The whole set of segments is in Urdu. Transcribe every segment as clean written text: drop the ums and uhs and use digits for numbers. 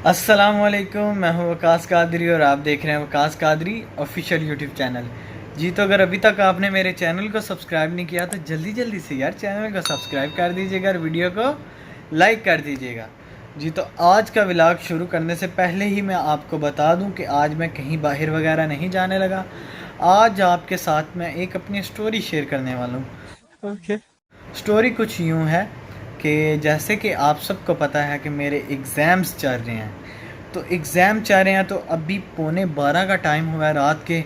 السلام علیکم، میں ہوں وقاص قادری اور آپ دیکھ رہے ہیں وقاص قادری آفیشیل یوٹیوب چینل۔ جی تو اگر ابھی تک آپ نے میرے چینل کو سبسکرائب نہیں کیا تو جلدی جلدی سے یار چینل کو سبسکرائب کر دیجیے گا اور ویڈیو کو لائک کر دیجیے گا۔ جی تو آج کا ولاگ شروع کرنے سے پہلے ہی میں آپ کو بتا دوں کہ آج میں کہیں باہر وغیرہ نہیں جانے لگا۔ آج آپ کے ساتھ میں ایک اپنی سٹوری شیئر کرنے والا ہوں۔ سٹوری کچھ یوں ہے کہ جیسے کہ آپ سب کو پتہ ہے کہ میرے ایگزامز چل رہے ہیں، تو ایگزام چل رہے ہیں تو ابھی 11:15 کا ٹائم ہوا ہے رات کے۔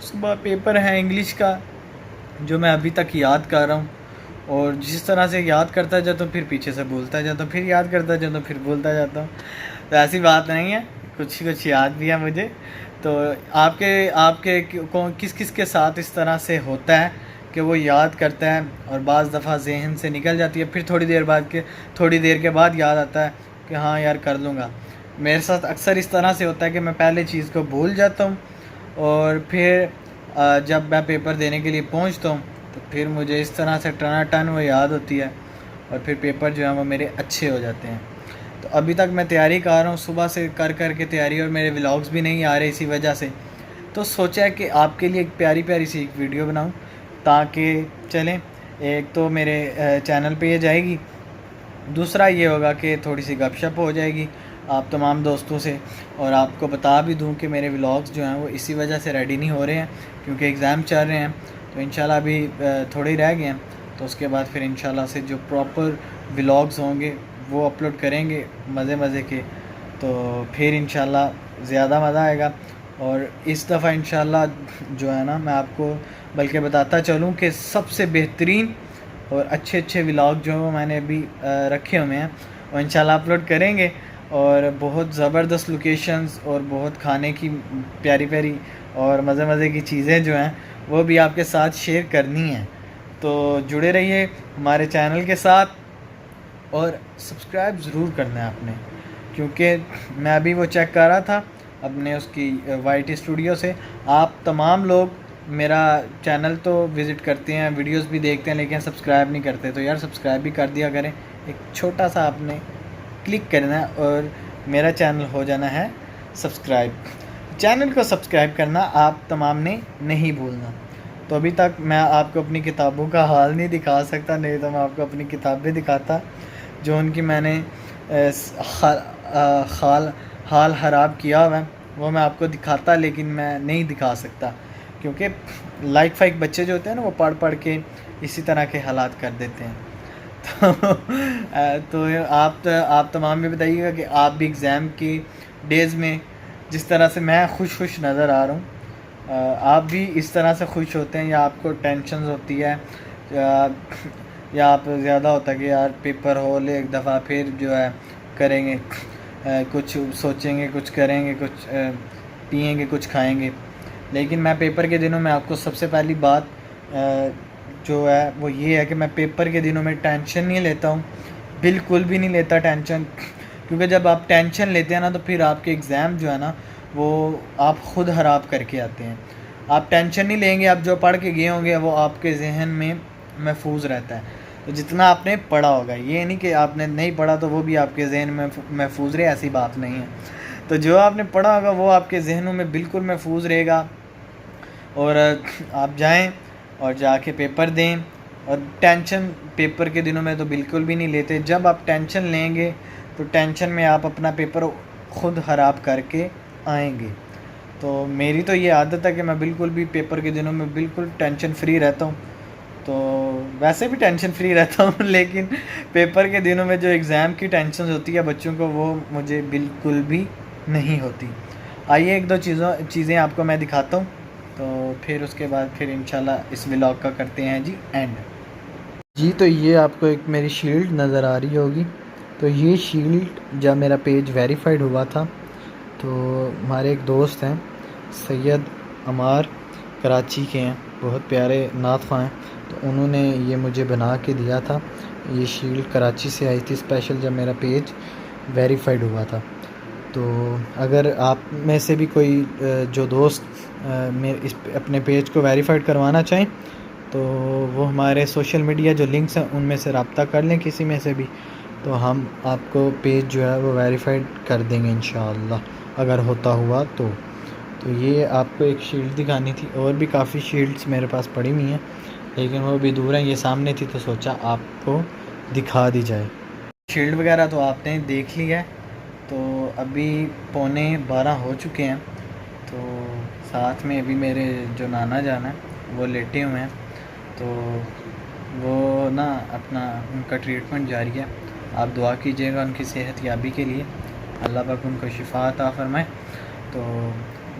صبح پیپر ہے انگلش کا جو میں ابھی تک یاد کر رہا ہوں، اور جس طرح سے یاد کرتا جاتا ہوں پھر پیچھے سے بھولتا جاتا ہوں، پھر یاد کرتا جاتا ہوں پھر بھولتا جاتا ہوں۔ تو ایسی بات نہیں ہے، کچھ یاد بھی ہے مجھے۔ تو آپ کے کس کس کے ساتھ اس طرح سے ہوتا ہے کہ وہ یاد کرتا ہے اور بعض دفعہ ذہن سے نکل جاتی ہے، پھر تھوڑی دیر کے بعد یاد آتا ہے کہ ہاں یار کر لوں گا۔ میرے ساتھ اکثر اس طرح سے ہوتا ہے کہ میں پہلے چیز کو بھول جاتا ہوں، اور پھر جب میں پیپر دینے کے لیے پہنچتا ہوں تو پھر مجھے اس طرح سے ٹن وہ یاد ہوتی ہے، اور پھر پیپر جو ہیں وہ میرے اچھے ہو جاتے ہیں۔ تو ابھی تک میں تیاری کر رہا ہوں، صبح سے کر کے تیاری، اور میرے ولاگز بھی نہیں آ رہے اسی وجہ سے۔ تو سوچا کہ آپ کے لیے ایک پیاری سی ایک ویڈیو بناؤں تاکہ چلیں، ایک تو میرے چینل پہ یہ جائے گی، دوسرا یہ ہوگا کہ تھوڑی سی گپ شپ ہو جائے گی آپ تمام دوستوں سے، اور آپ کو بتا بھی دوں کہ میرے ولاگز جو ہیں وہ اسی وجہ سے ریڈی نہیں ہو رہے ہیں کیونکہ ایگزام چل رہے ہیں۔ تو انشاءاللہ ابھی تھوڑے ہی رہ گئے ہیں، تو اس کے بعد پھر انشاءاللہ سے جو پراپر ولاگز ہوں گے وہ اپلوڈ کریں گے مزے کے، تو پھر انشاءاللہ زیادہ مزہ آئے گا۔ اور اس دفعہ انشاءاللہ جو ہے نا میں آپ کو بلکہ بتاتا چلوں کہ سب سے بہترین اور اچھے ولاگ جو ہیں وہ میں نے ابھی رکھے ہوئے ہیں، وہ انشاءاللہ اپلوڈ کریں گے، اور بہت زبردست لوکیشنز اور بہت کھانے کی پیاری اور مزے کی چیزیں جو ہیں وہ بھی آپ کے ساتھ شیئر کرنی ہیں۔ تو جڑے رہیے ہمارے چینل کے ساتھ، اور سبسکرائب ضرور کرنا ہے آپ نے، کیونکہ میں ابھی وہ چیک کر رہا تھا اپنے اس کی وائی ٹی اسٹوڈیو سے۔ آپ تمام لوگ میرا چینل تو وزٹ کرتے ہیں، ویڈیوز بھی دیکھتے ہیں، لیکن سبسکرائب نہیں کرتے، تو یار سبسکرائب بھی کر دیا کریں۔ ایک چھوٹا سا آپ نے کلک کرنا ہے اور میرا چینل ہو جانا ہے سبسکرائب۔ چینل کو سبسکرائب کرنا آپ تمام نے نہیں بھولنا۔ تو ابھی تک میں آپ کو اپنی کتابوں کا حال نہیں دکھا سکتا، نہیں تو میں آپ کو اپنی کتابیں دکھاتا جو ان کی میں نے حال خراب کیا ہوا ہے، وہ میں آپ کو دکھاتا، لیکن میں نہیں دکھا سکتا کیونکہ لائک فائک بچے جو ہوتے ہیں نا وہ پڑھ کے اسی طرح کے حالات کر دیتے ہیں۔ تو آپ تمام بھی بتائیے گا کہ آپ بھی ایگزام کی ڈیز میں جس طرح سے میں خوش نظر آ رہا ہوں، آپ بھی اس طرح سے خوش ہوتے ہیں، یا آپ کو ٹینشنز ہوتی ہے، یا آپ زیادہ ہوتا ہے کہ یار پیپر ہو لے ایک دفعہ پھر جو ہے کریں گے، کچھ سوچیں گے، کچھ کریں گے، کچھ پئیں گے، کچھ کھائیں گے۔ لیکن میں پیپر کے دنوں میں آپ کو سب سے پہلی بات جو ہے وہ یہ ہے کہ میں پیپر کے دنوں میں ٹینشن نہیں لیتا ہوں، بالکل بھی نہیں لیتا ٹینشن، کیونکہ جب آپ ٹینشن لیتے ہیں نا تو پھر آپ کے ایگزام جو ہے نا وہ آپ خود خراب کر کے آتے ہیں۔ آپ ٹینشن نہیں لیں گے، آپ جو پڑھ کے گئے ہوں گے وہ آپ کے ذہن میں محفوظ رہتا ہے۔ تو جتنا آپ نے پڑھا ہوگا، یہ نہیں کہ آپ نے نہیں پڑھا تو وہ بھی آپ کے ذہن میں محفوظ رہے، ایسی بات نہیں ہے۔ تو جو آپ نے پڑھا ہوگا وہ آپ کے ذہنوں میں بالکل محفوظ رہے گا، اور آپ جائیں اور جا کے پیپر دیں۔ اور ٹینشن پیپر کے دنوں میں تو بالکل بھی نہیں لیتے، جب آپ ٹینشن لیں گے تو ٹینشن میں آپ اپنا پیپر خود خراب کر کے آئیں گے۔ تو میری تو یہ عادت ہے کہ میں بالکل بھی پیپر کے دنوں میں بالکل ٹینشن فری رہتا ہوں، تو ویسے بھی ٹینشن فری رہتا ہوں لیکن پیپر کے دنوں میں جو ایگزام کی ٹینشن ہوتی ہے بچوں کو، وہ مجھے بالکل بھی نہیں ہوتی۔ آئیے ایک دو چیزیں آپ کو میں دکھاتا ہوں، تو پھر اس کے بعد پھر انشاءاللہ اس ولاگ کا کرتے ہیں جی اینڈ۔ جی تو یہ آپ کو ایک میری شیلڈ نظر آ رہی ہوگی، تو یہ شیلڈ جب میرا پیج ویریفائڈ ہوا تھا تو ہمارے ایک دوست ہیں سید عمار، کراچی کے ہیں، بہت پیارے نعت خواں ہیں، تو انہوں نے یہ مجھے بنا کے دیا تھا۔ یہ شیلڈ کراچی سے آئی تھی اسپیشل جب میرا پیج ویریفائڈ ہوا تھا۔ تو اگر آپ میں سے بھی کوئی جو دوست اپنے پیج کو ویریفائڈ کروانا چاہیں تو وہ ہمارے سوشل میڈیا جو لنکس ہیں ان میں سے رابطہ کر لیں کسی میں سے بھی، تو ہم آپ کو پیج جو ہے وہ ویریفائڈ کر دیں گے انشاءاللہ اگر ہوتا ہوا تو یہ آپ کو ایک شیلڈ دکھانی تھی، اور بھی کافی شیلڈس میرے پاس پڑی ہوئی ہیں لیکن وہ بھی دور ہیں، یہ سامنے تھی تو سوچا آپ کو دکھا دی جائے۔ شیلڈ وغیرہ تو آپ نے دیکھ لی ہے، تو ابھی 11:15 ہو چکے ہیں، تو ساتھ میں ابھی میرے جو نانا جان ہیں وہ لیٹے ہوئے ہیں، تو وہ نا اپنا ان کا ٹریٹمنٹ جاری ہے، آپ دعا کیجیے گا ان کی صحت یابی کے لیے، اللہ پاک ان کو شفا عطا فرمائے۔ تو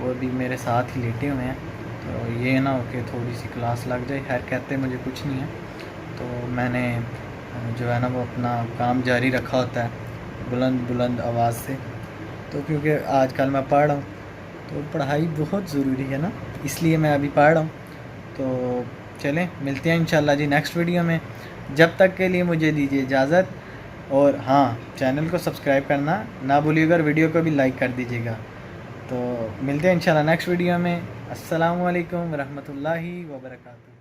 وہ ابھی میرے ساتھ ہی لیٹے ہوئے ہیں، تو یہ نہ ہو کہ تھوڑی سی کلاس لگ جائے، خیر کہتے مجھے کچھ نہیں ہے، تو میں نے جو ہے نا وہ اپنا کام جاری رکھا ہوتا ہے بلند آواز سے، تو کیونکہ آج کل میں پڑھ رہا ہوں تو پڑھائی بہت ضروری ہے نا، اس لیے میں ابھی پڑھ رہا ہوں۔ تو چلیں ملتے ہیں انشاءاللہ جی نیکسٹ ویڈیو میں، جب تک کے لیے مجھے دیجیے اجازت، اور ہاں چینل کو سبسکرائب کرنا نہ بھولیے گا، ویڈیو کو بھی لائک کر دیجیے گا۔ تو ملتے ہیں انشاءاللہ نیکسٹ ویڈیو میں، السلام علیکم ورحمۃ اللہ وبرکاتہ۔